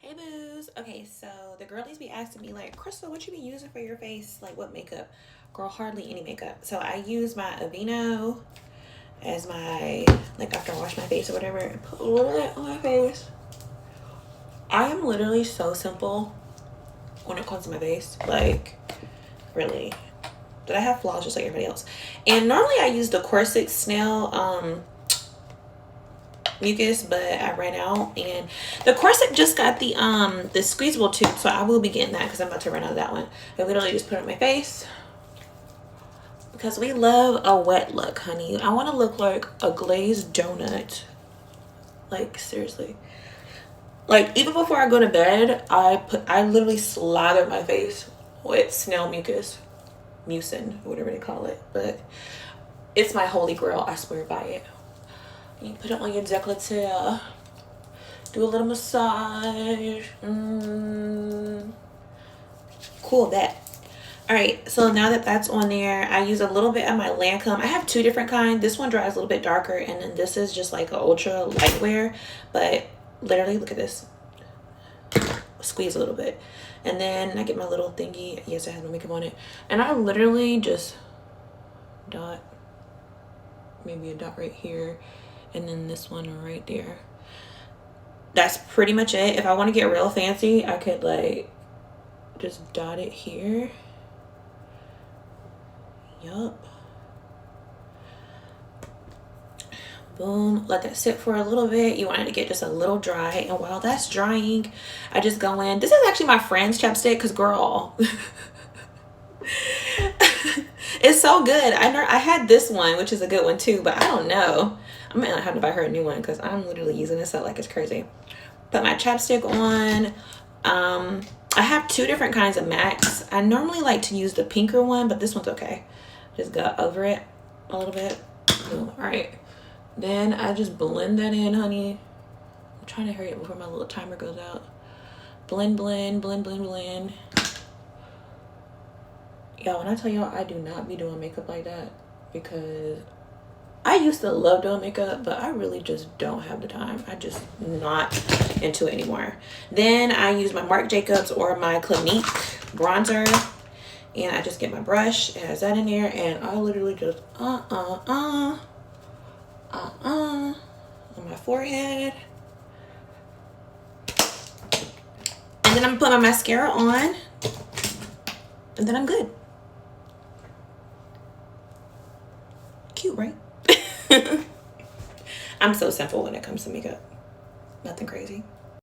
Hey boos. Okay, so the girlies be asking me like, Crystal, what you be using for your face? Like what makeup? Girl, hardly any makeup. So I use my Aveeno as my, like after I wash my face or whatever, and put a little bit on my face. I am literally so simple when it comes to my face. Like, really. But I have flaws just like everybody else. And normally I use the Corset Snail mucus, but I ran out, and the Corset just got the squeezable tube, so I will be getting that because I'm about to run out of that one. I literally just put it on my face because we love a wet look, honey. I want to look like a glazed donut, like seriously. Like even before I go to bed, I literally slather my face with snail mucin, whatever they call it, but it's my holy grail. I swear by it. You put it on your décolleté, do a little massage. Cool, that. All right, so now that that's on there, I use a little bit of my Lancome. I have two different kinds. This one dries a little bit darker, and then this is just like an ultra light wear. But literally, look at this. Squeeze a little bit. And then I get my little thingy. Yes, I have no makeup on it. And I literally just dot. Maybe a dot right here. And then this one right there. That's pretty much it. If I want to get real fancy, I could like just dot it here. Yup. Boom. Let that sit for a little bit. You want it to get just a little dry. And while that's drying, I just go in. This is actually my friend's chapstick because girl. It's so good. I had this one, which is a good one too, but I don't know. I might not have to buy her a new one because I'm literally using this up like it's crazy. Put my chapstick on. I have two different kinds of MACs. I normally like to use the pinker one, but this one's okay. Just got over it a little bit. Boom. All right. Then I just blend that in, honey. I'm trying to hurry up before my little timer goes out. Blend, blend, blend, blend, blend. Y'all, when I tell y'all I do not be doing makeup like that because I used to love doing makeup, but I really just don't have the time. I just not into it anymore. Then I use my Marc Jacobs or my Clinique bronzer, and I just get my brush. It has that in there, and I literally just on my forehead. And then I'm gonna put my mascara on, and then I'm good. Cute, right? I'm so simple when it comes to makeup. Nothing crazy.